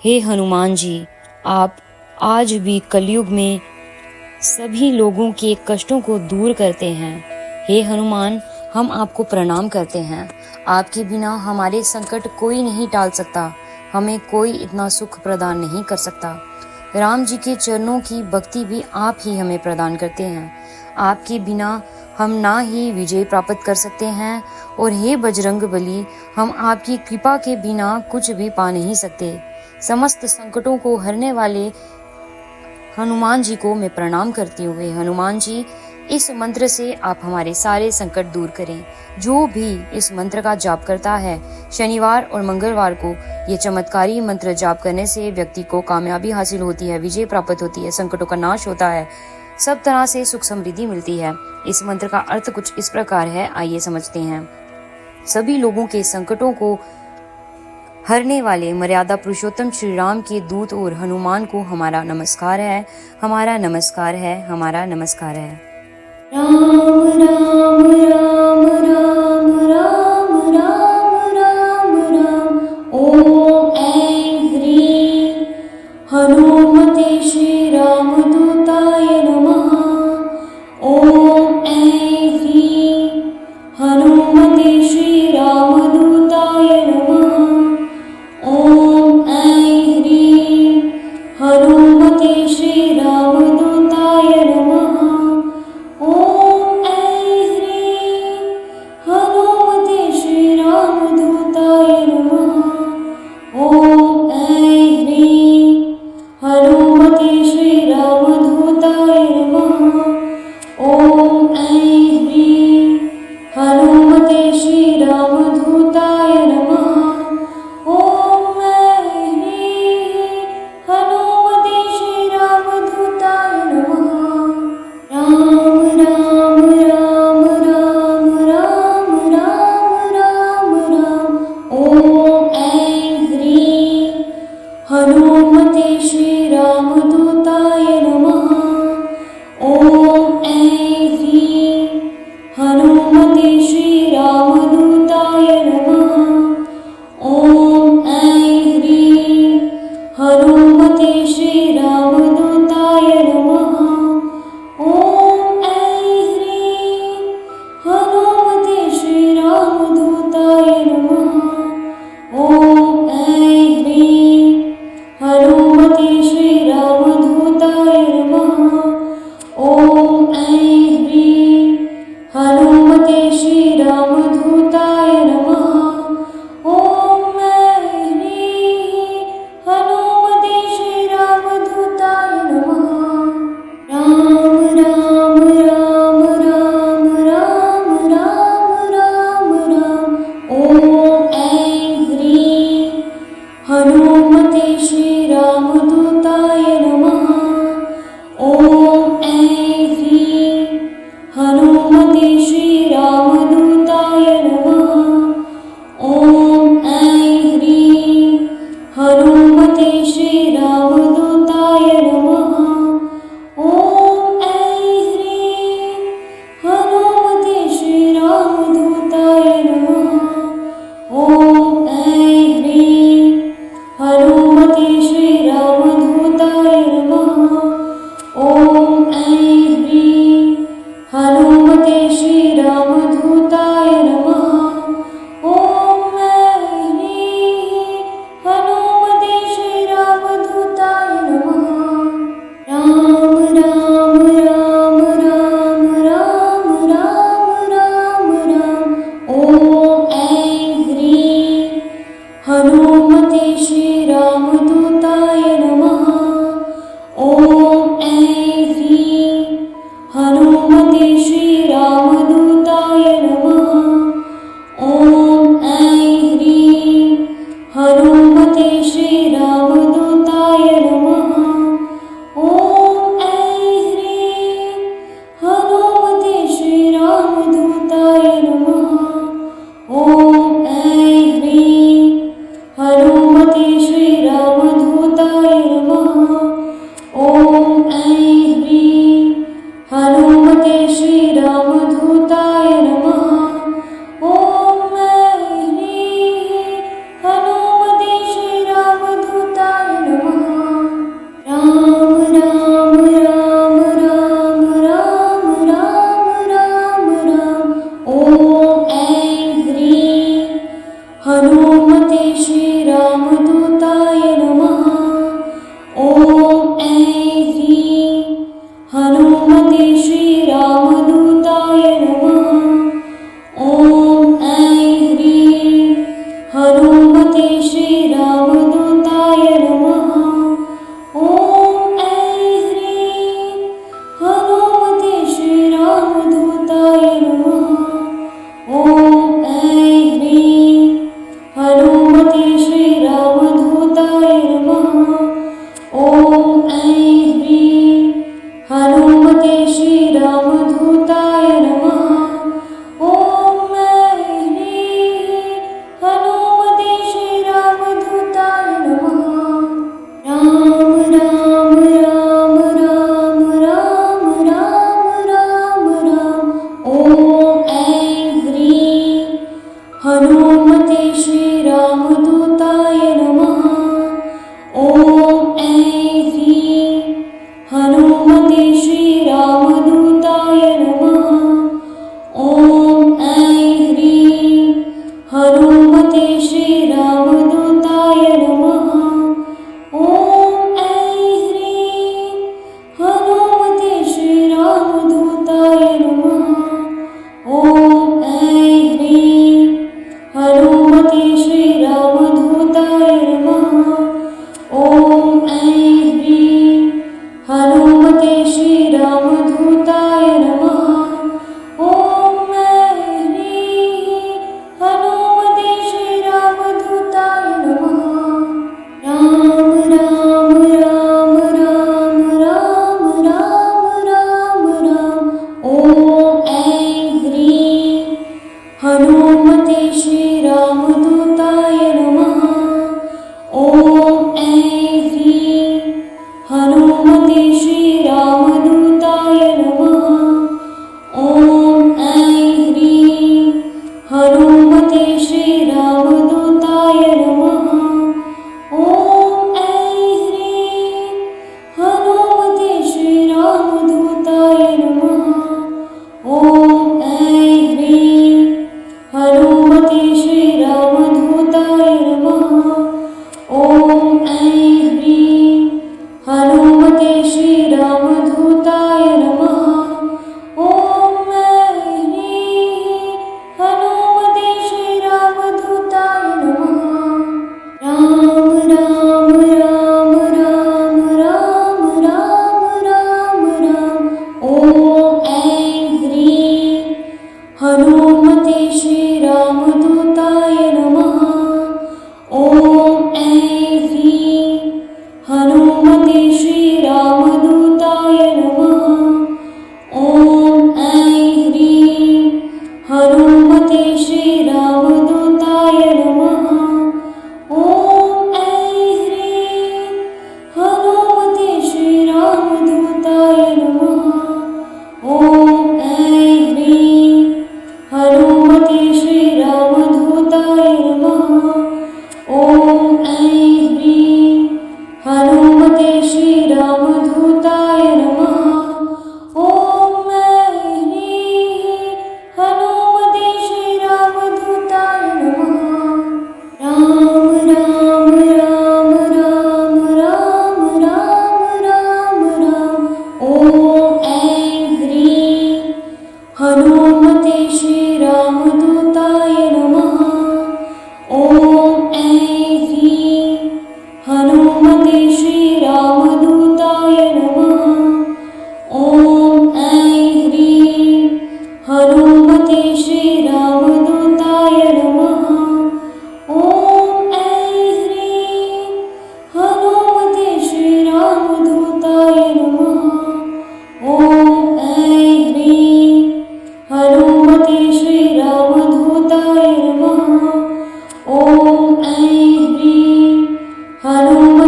हे हनुमान जी, आप आज भी कलयुग में सभी लोगों के कष्टों को दूर करते हैं। हे हनुमान, हम आपको प्रणाम करते हैं। आपके बिना हमारे संकट कोई नहीं टाल सकता, हमें कोई इतना सुख प्रदान नहीं कर सकता। राम जी के चरणों की भक्ति भी आप ही हमें प्रदान करते हैं। आपके बिना हम ना ही विजय प्राप्त कर सकते हैं, और हे बजरंग बली, हम आपकी कृपा के बिना कुछ भी पा नहीं सकते। समस्त संकटों को हरने वाले हनुमान जी को मैं प्रणाम करती हूँ। हनुमान जी, इस मंत्र से आप हमारे सारे संकट दूर करें। जो भी इस मंत्र का जाप करता है, शनिवार और मंगलवार को ये चमत्कारी मंत्र जाप करने से व्यक्ति को कामयाबी हासिल होती है, विजय प्राप्त होती है, संकटों का नाश होता है, सब तरह से सुख समृद्धि मिलती है। इस मंत्र का अर्थ कुछ इस प्रकार है, आइए समझते हैं। सभी लोगों के संकटों को हरने वाले मर्यादा पुरुषोत्तम श्री राम के दूत और हनुमान को हमारा नमस्कार है, हमारा नमस्कार है, हमारा नमस्कार है। राम राम राम राम राम राम राम राम, ओम ऐं ह्रीं हनुमते श्री रामदूताय नमः। ओम ऐं ह्रीं हनुमते श्री रामदूताय नमः। ओम ऐं ह्रीं हनुमते श्री रामदूताय नमः। ओम ऐं ह्रीं हनुमते श्री रामदूताय नमः। ओम ऐं ह्रीं हनुमते श्री रामदूताय नमः। ओम ऐं ह्रीं हनुमते श्री रामदूताय नमः। ओम ऐं ह्रीं हनुमते श्री रामदूताय नमः। राम राम राम राम राम राम राम राम, ओम ऐं ह्रीं हनुमते श्री रामदूताय नमः। ओम ऐं ह्रीं हनुमते श्री रामदूताय नमः। ओम ऐं ह्रीं हनुमते श्री रामदूताय नमः। ओम ऐं ह्रीं हनुमते श्री रामदूताय नमः। ओम ऐं ह्रीं हनुमते श्री रामदूताय नमः। ओम ऐं ह्रीं हनुमते श्री रामदूताय नमः। ओम ऐं ह्रीं हनुमते श्री रामदूताय नमः। राम राम राम राम राम राम राम राम, ओम ऐं ह्रीं हनुमते श्री रामदूताय नमः। ओम ऐं ह्रीं हनुमते श्री रामदूताय नमः। ओम ऐं ह्रीं हनुमते श्री रामदूताय नमः। ओम ऐं ह्रीं हनुमते श्री रामदूताय नमः। ओम ऐं ह्रीं हनुमते श्री रामदूताय नमः। ओम ऐं ह्रीं हनुमते श्री रामदूताय नमः। ओम ऐं ह्रीं हनुमते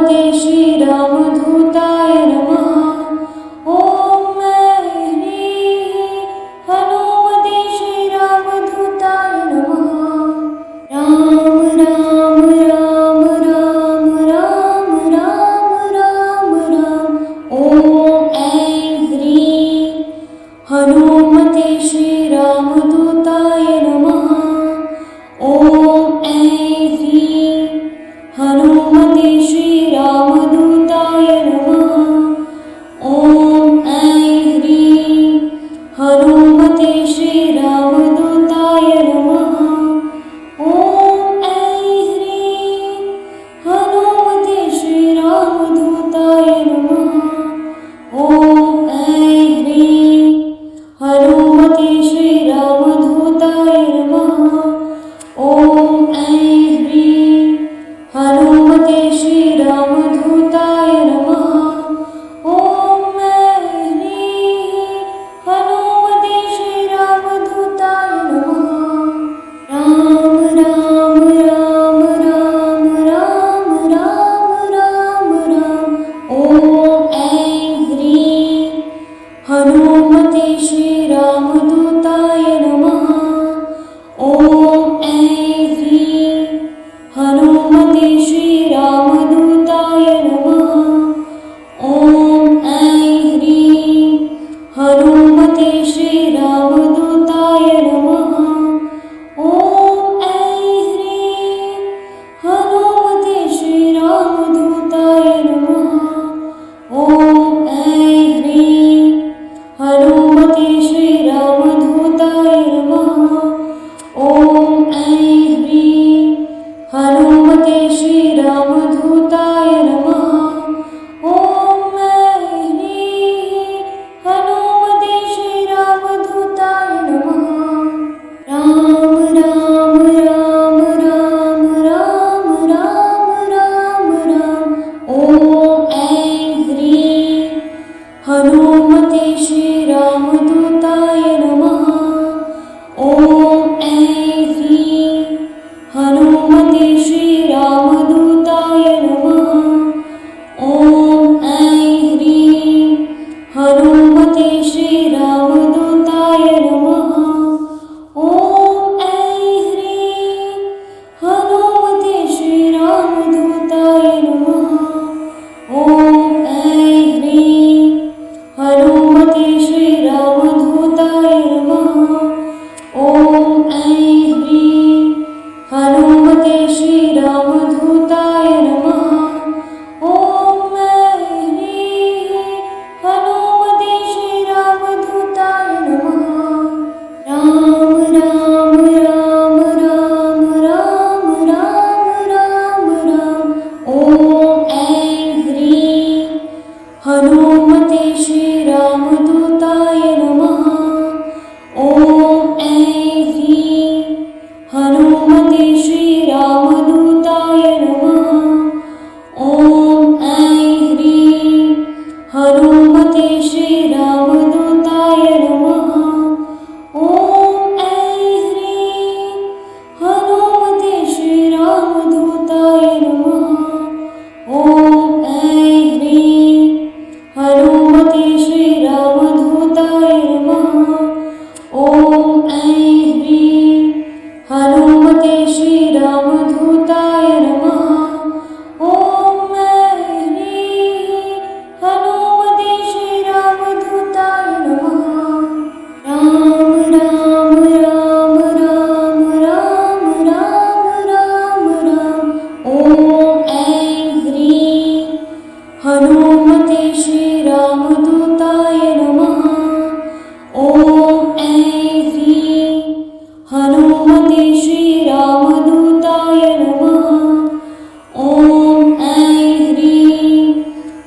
हनुमते श्रीरामदूताय नमः। ॐ ऐं ह्रीं हनुमते श्रीरामदूताय नमः। राम राम राम राम राम राम राम राम। ॐ ऐं ह्रीं हनुमते श्रीरामदूताय नमः। ॐ ऐं ह्रीं हनुमते श्रीरामदूताय नमः। ॐ ऐं ह्रीं हनुमते श्रीरामदूताय नमः। ॐ ऐं ह्रीं हनुमते श्रीरामदूताय नमः। ॐ ऐं ह्रीं हनुमते श्रीरामदूताय नमः। ॐ ऐं ह्रीं हनुमते श्रीरामदूताय नमः। ॐ ऐं ह्रीं हनुमते श्रीरामदूताय नमः। राम राम राम राम राम राम राम राम। ॐ ऐं ह्रीं हनुमते श्रीरामदूताय नमः। ॐ ऐं ह्रीं हनुमते श्रीरामदूताय नमः। ॐ ऐं ह्रीं हनुमते श्रीरामदूताय नमः। ॐ ऐं ह्रीं हनुमते श्रीरामदूताय नमः। ॐ ऐं ह्रीं हनुमते श्रीरामदूताय नमः। ॐ ऐं ह्रीं हनुमते श्रीरामदूताय नमः। ॐ ऐं ह्रीं हनुमते श्रीरामदूताय नमः। राम राम राम राम राम राम राम राम। ॐ ऐं ह्रीं हनुमते श्रीरामदूताय नमः। ॐ ऐं ह्रीं हनुमते श्रीरामदूताय नमः। ॐ ऐं ह्रीं हनुमते श्रीरामदूताय नमः। ॐ ऐं ह्रीं हनुमते श्रीरामदूताय नमः। ॐ ऐं ह्रीं हनुमते श्रीरामदूताय नमः। ॐ ऐं ह्रीं हनुमते श्रीरामदूताय नमः। ॐ ऐं ह्रीं हनुमते श्रीरामदूताय नमः। राम राम राम राम राम राम राम राम। ॐ ऐं ह्रीं हनुमते श्रीरामदूताय नमः। ॐ ऐं ह्रीं हनुमते श्रीरामदूताय नमः। ॐ ऐं ह्रीं हनुमते श्रीरामदूताय नमः। ॐ ऐं ह्रीं हनुमते श्रीरामदूताय नमः। ॐ ऐं ह्रीं हनुमते श्रीरामदूताय नमः। ॐ ऐं ह्रीं हनुमते श्रीरामदूताय नमः। ॐ ऐं ह्रीं हनुमते श्रीरामदूताय नमः। राम राम राम राम राम राम राम राम। ॐ ऐं ह्रीं हनुमते श्रीरामदूताय नमः। ॐ ऐं ह्रीं हनुमते श्रीरामदूताय नमः। ॐ ऐं ह्रीं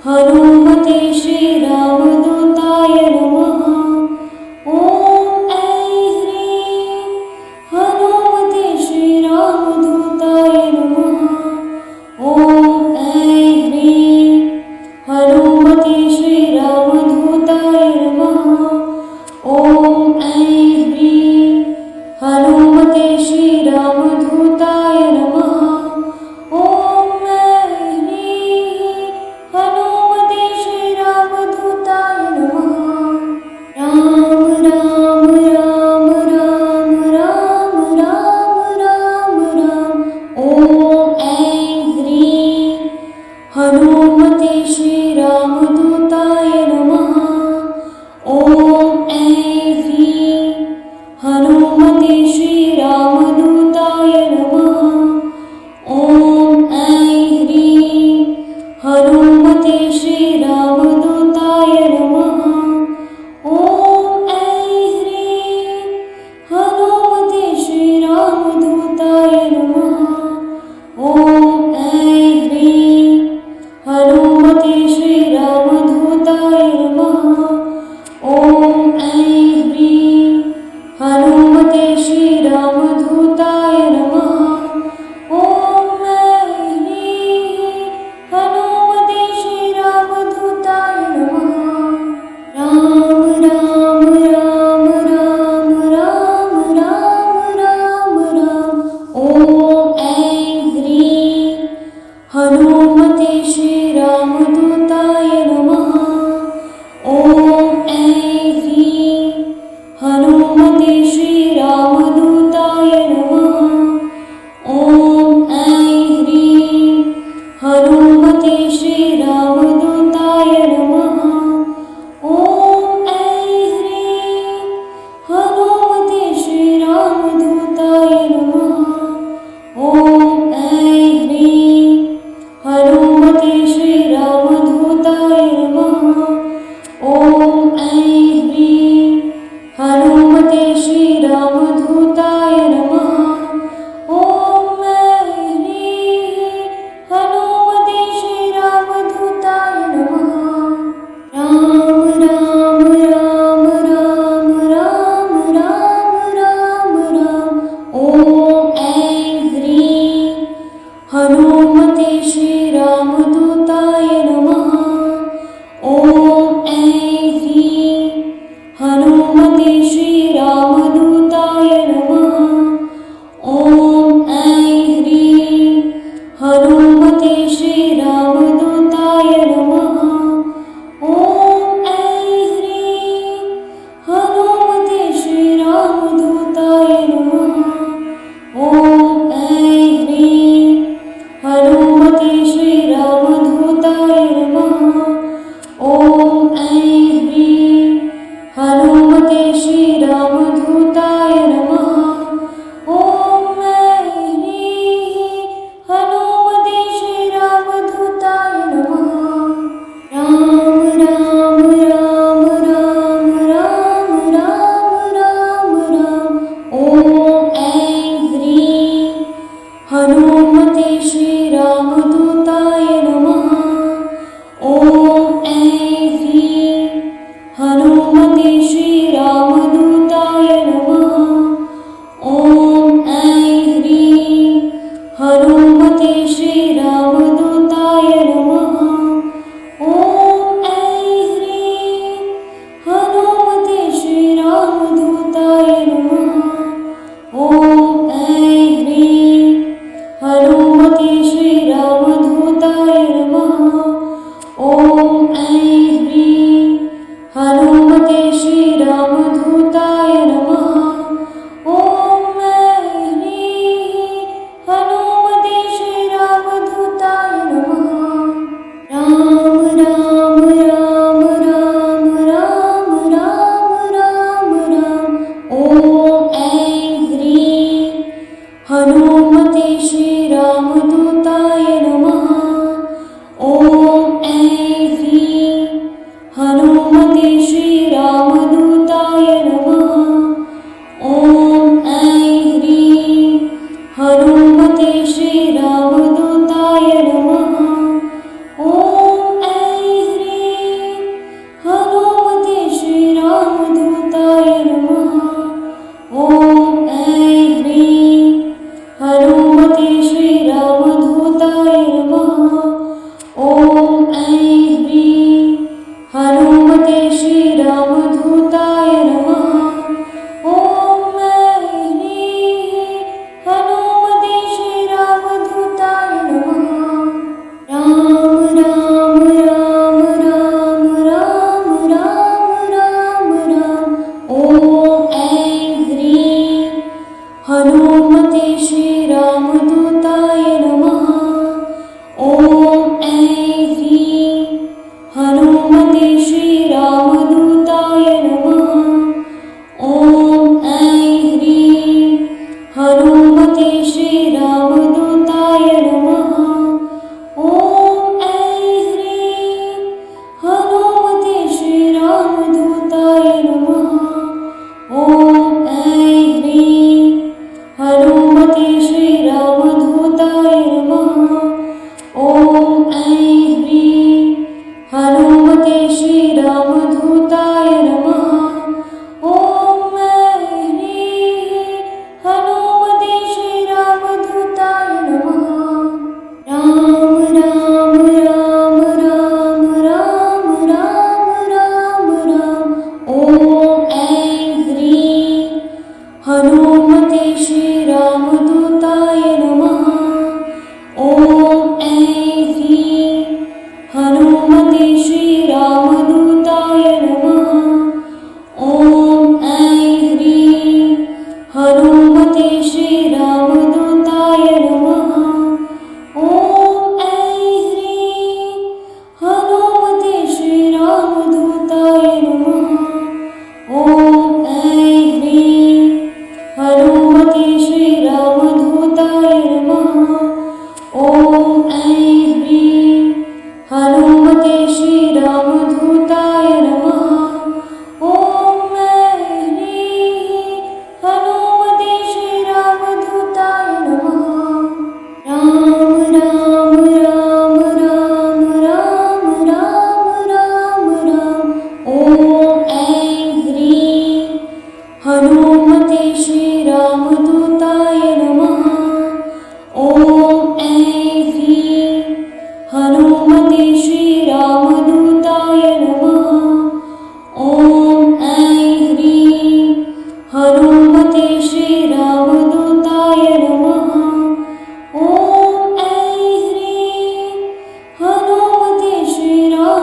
हनुमते श्रीरामदूताय नमः। ॐ ऐं ह्रीं हनुमते श्रीरामदूताय नमः। ॐ ऐं ह्रीं हनुमते श्रीरामदूताय नमः। ॐ ऐं ह्रीं हनुमते श्रीरामदूताय नमः। ॐ ऐं ह्रीं हनुमते श्रीरामदूताय नमः। ॐ ऐं ह्रीं हनुमते श्रीरामदूताय नमः। ॐ ऐं ह्रीं हनुमते श्रीरामदूताय नमः। ॐ ऐं ह्रीं हनुमते श्रीरामदूताय नमः। ॐ ऐं ह्रीं हनुमते श्रीरामदूताय नमः। राम राम राम राम राम राम राम राम। ॐ ऐं ह्रीं हनुमते श्रीरामदूताय नमः। ॐ ऐं ह्रीं हनुमते श्रीरामदूताय नमः। ॐ ऐं ह्रीं हनुमते श्रीरामदूताय नमः। ॐ ऐं ह्रीं हनुमते श्रीरामदूताय नमः। ॐ ऐं ह्रीं हनुमते श्रीरामदूताय नमः। ॐ ऐं ह्रीं हनुमते श्रीरामदूताय नमः। ॐ ऐं ह्रीं हनुमते श्रीरामदूताय नमः। राम राम राम राम राम राम राम राम। ॐ ऐं ह्रीं हनुमते श्रीरामदूताय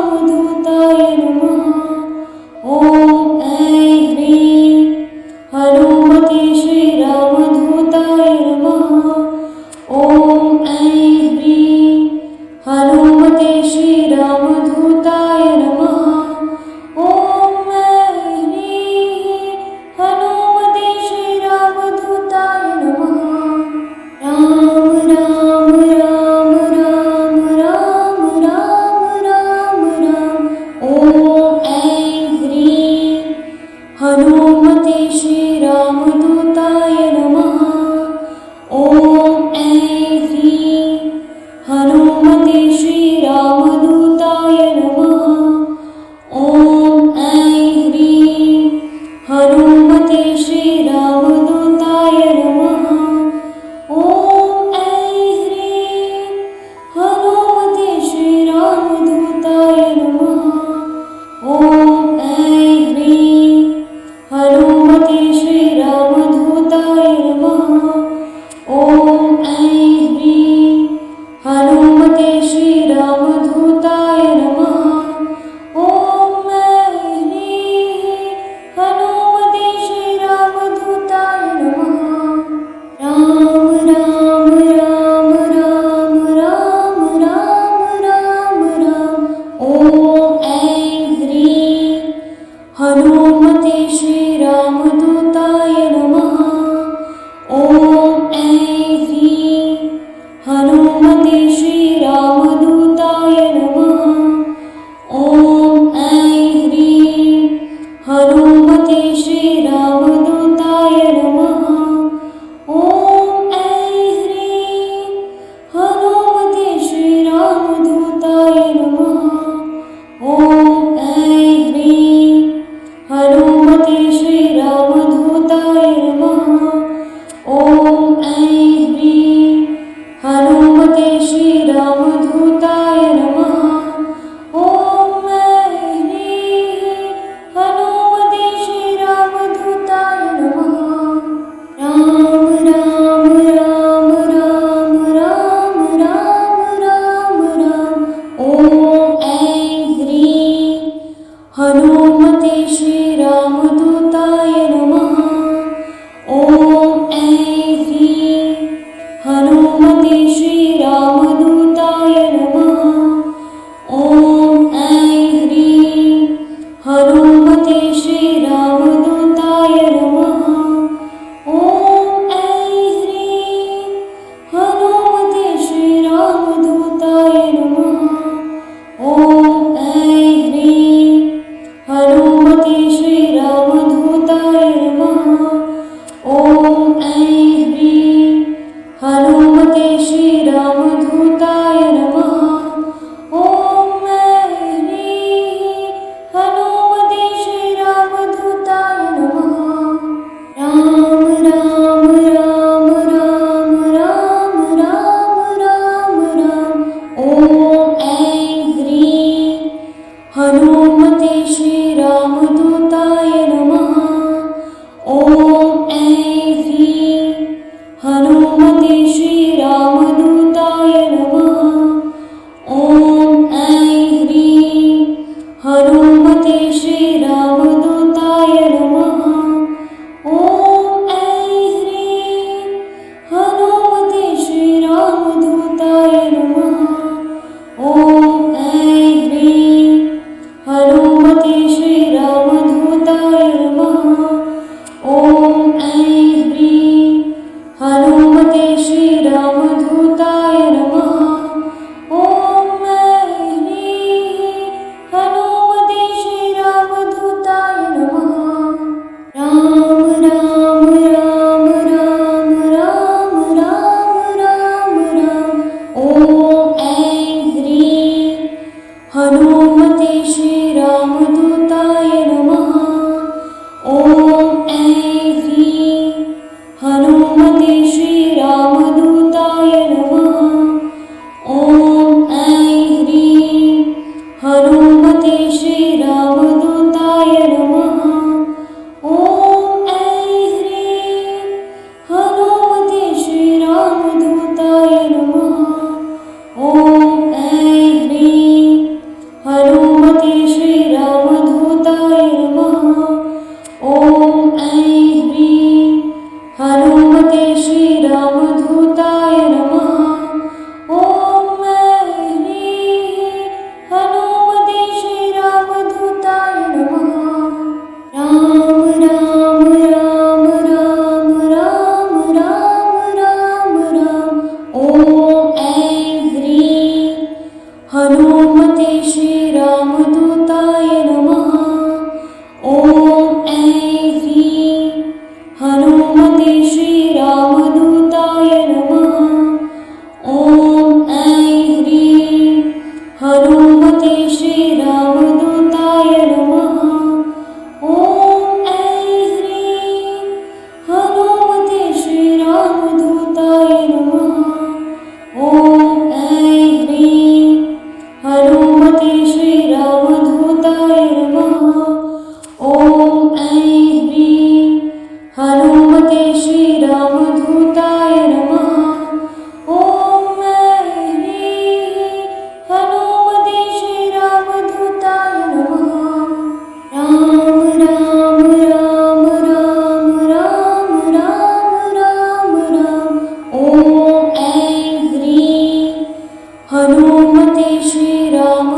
श्रीरामदूताय नमः। ॐ ऐं ह्रीं हनुमते श्रीरामदूताय नमः। ॐ ऐं ह्रीं हनुमते श्रीरामदूताय नमः। ॐ ऐं ह्रीं हनुमते श्रीरामदूताय नमः। राम राम राम राम राम राम राम राम। ॐ ऐं ह्रीं हनुमते श्रीरामदूताय नमः। ॐ ऐं ह्रीं हनुमते श्रीरामदूताय नमः। ॐ ऐं ह्रीं हनुमते श्रीरामदूताय नमः। ॐ ऐं ह्रीं हनुमते श्रीरामदूताय नमः। ॐ ऐं ह्रीं हनुमते श्रीरामदूताय नमः। ॐ ऐं ह्रीं हनुमते श्रीरामदूताय नमः। ॐ ऐं ह्रीं हनुमते श्रीरामदूताय नमः। राम राम राम राम राम राम राम राम। ॐ ऐं ह्रीं हनुमते श्रीरामदूताय नमः। ॐ ऐं ह्रीं हनुमते श्रीरामदूताय नमः। ॐ ऐं ह्रीं हनुमते श्रीरामदूताय नमः। ॐ ऐं ह्रीं हनुमते श्रीरामदूताय नमः। ॐ ऐं ह्रीं हनुमते श्रीरामदूताय नमः। ॐ ऐं ह्रीं हनुमते श्रीरामदूताय नमः। ॐ ऐं ह्रीं हनुमते श्रीरामदूताय नमः। राम राम राम राम राम राम राम राम। ॐ ऐं ह्रीं हनुमते श्रीरामदूताय नमः। ॐ ऐं ह्रीं हनुमते श्रीरामदूताय नमः। ॐ ऐं ह्रीं हनुमते श्रीरामदूताय नमः। ॐ ऐं ह्रीं हनुमते श्रीरामदूताय नमः। ॐ ऐं ह्रीं हनुमते श्रीरामदूताय नमः। ॐ ऐं ह्रीं हनुमते श्रीरामदूताय नमः। ॐ ऐं ह्रीं हनुमते श्रीरामदूताय नमः। राम राम राम राम राम राम राम राम। ॐ ऐं ह्रीं हनुमते श्रीरामदूताय नमः। ॐ ऐं ह्रीं हनुमते श्रीरामदूताय नमः। ॐ ऐं ह्रीं हनुमते श्रीरामदूताय नमः। ॐ ऐं ह्रीं हनुमते श्रीरामदूताय नमः। ॐ ऐं ह्रीं हनुमते श्रीरामदूताय नमः। ॐ ऐं ह्रीं हनुमते श्रीरामदूताय नमः। ॐ ऐं ह्रीं हनुमते श्रीरामदूताय नमः। राम राम राम राम राम राम राम राम। ॐ ऐं ह्रीं हनुमते श्रीरामदूताय नमः। ॐ ऐं ह्रीं हनुमते श्रीरामदूताय नमः। ॐ ऐं ह्रीं हनुमते श्रीरामदूताय नमः। ॐ ऐं ह्रीं हनुमते श्रीरामदूताय नमः। ॐ ऐं ह्रीं हनुमते श्रीरामदूताय नमः। ॐ ऐं ह्रीं हनुमते श्रीरामदूताय नमः। ॐ ऐं ह्रीं हनुमते श्रीरामदूताय नमः। ॐ ऐं ह्रीं हनुमते श्रीरामदूताय नमः। ॐ ऐं ह्रीं हनुमते श्रीरामदूताय नमः। ॐ ऐं ह्रीं हनुमते श्रीरामदूताय नमः। ॐ ऐं ह्रीं हनुमते श्रीरामदूताय नमः। राम राम राम राम राम राम राम राम। ॐ ऐं ह्रीं हनुमते श्रीराम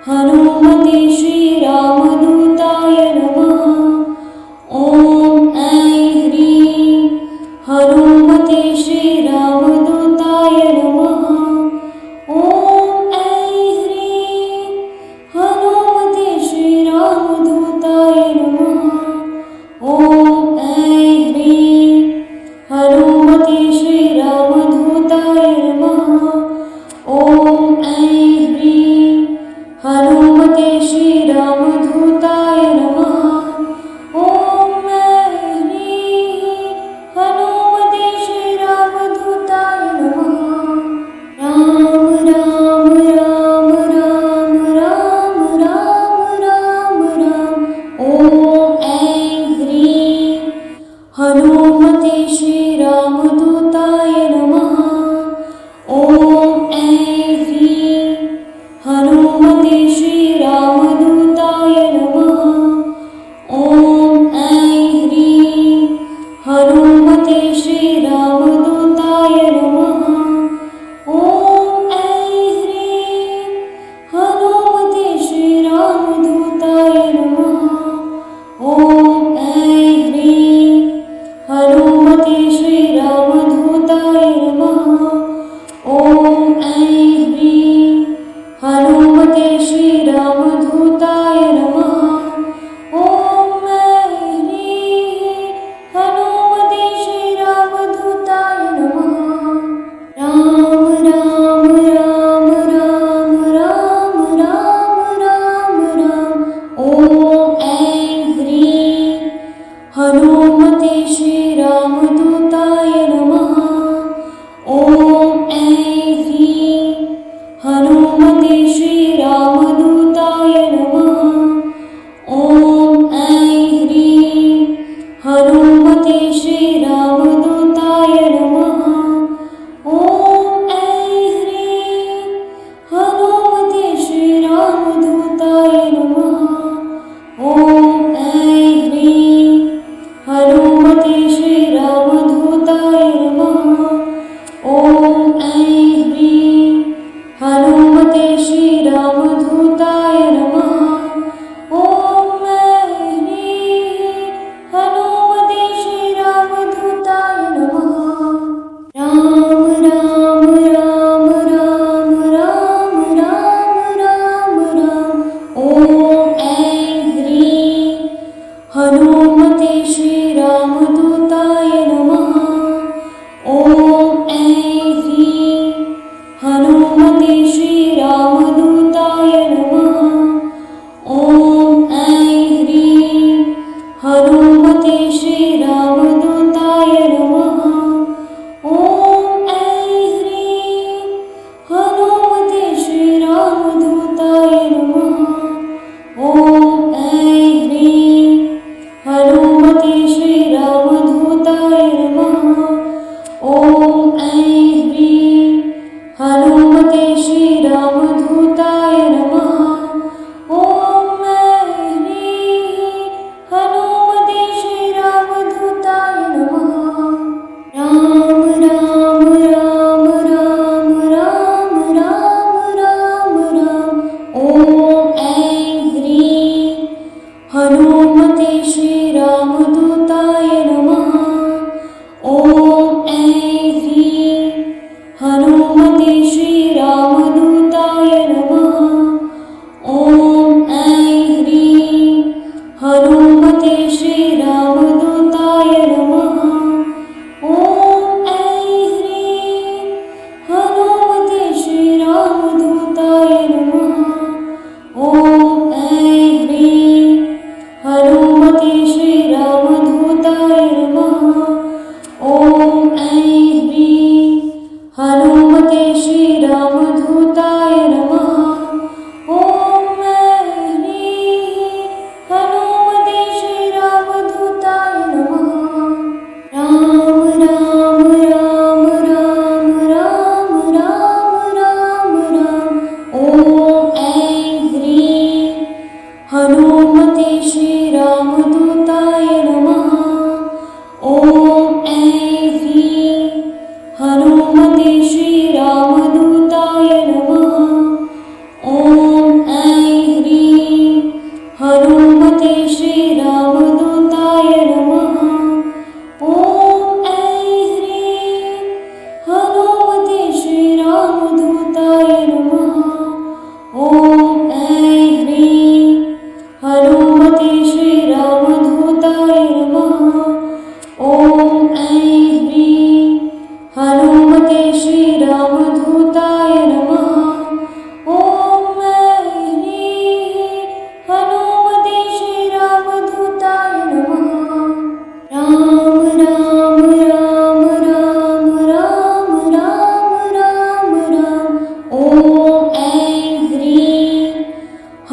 हनुमते श्रीरामदूताय नमः। ॐ ऐं ह्रीं हनुमते श्रीरामदूताय नमः। ॐ ऐं ह्रीं हनुमते श्रीरामदूताय नमः। ॐ ऐं ह्रीं हनुमते श्रीरामदूताय नमः। ॐ ऐं ह्रीं हनुमते श्रीरामदूताय नमः। ॐ ऐं ह्रीं हनुमते श्रीरामदूताय नमः। राम राम राम राम राम राम राम राम। ॐ ऐं ह्रीं हनुमते श्रीरामदूताय नमः। ॐ ऐं ह्रीं हनुमते श्रीरामदूताय नमः। ॐ ऐं ह्रीं हनुमते श्रीरामदूताय नमः। ॐ ऐं ह्रीं हनुमते श्रीरामदूताय नमः। ॐ ऐं ह्रीं हनुमते श्रीरामदूताय नमः। ॐ ऐं ह्रीं हनुमते श्रीरामदूताय नमः। ॐ ऐं ह्रीं हनुमते श्रीरामदूताय नमः। राम राम राम राम राम राम राम राम। ॐ ऐं ह्रीं हनुमते श्रीरामदूताय नमः। ॐ ऐं ह्रीं हनुमते श्रीराम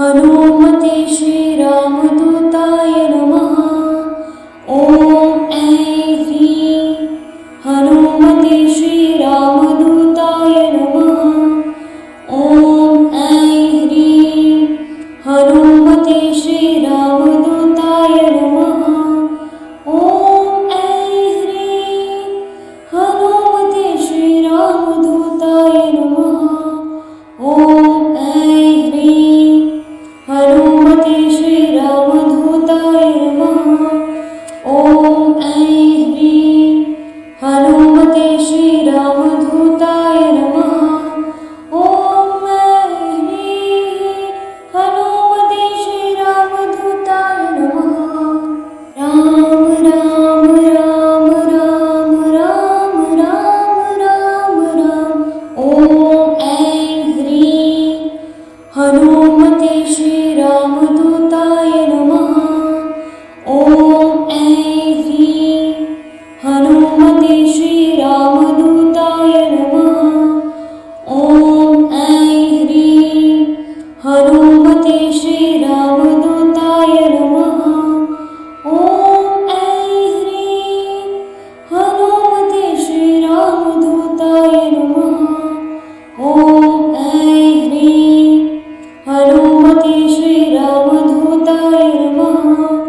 हनुमते श्रीरामदूताय नमः। ॐ ऐं ह्रीं हनुमते श्रीरामदूताय नमः। ॐ ऐं ह्रीं हनुमते श्रीरामदूताय नमः। ॐ ऐं ह्रीं हनुमते श्रीरामदूताय नमः। ॐ ऐं ह्रीं हनुमते श्रीरामदूताय नमः। ॐ ऐं ह्रीं हनुमते श्रीरामदूताय नमः। ॐ ऐं ह्रीं हनुमते श्रीरामदूताय नमः। राम राम राम राम राम राम राम राम। ॐ ऐं ह्रीं हनुमते श्रीरामदूताय नमः। ॐ ऐं ह्रीं हनुमते श्रीरामदूताय नमः। ॐ ऐं ह्रीं हनुमते श्रीरामदूताय नमः। ॐ ऐं ह्रीं हनुमते श्रीरामदूताय नमः। ॐ ऐं ह्रीं हनुमते श्रीरामदूताय नमः।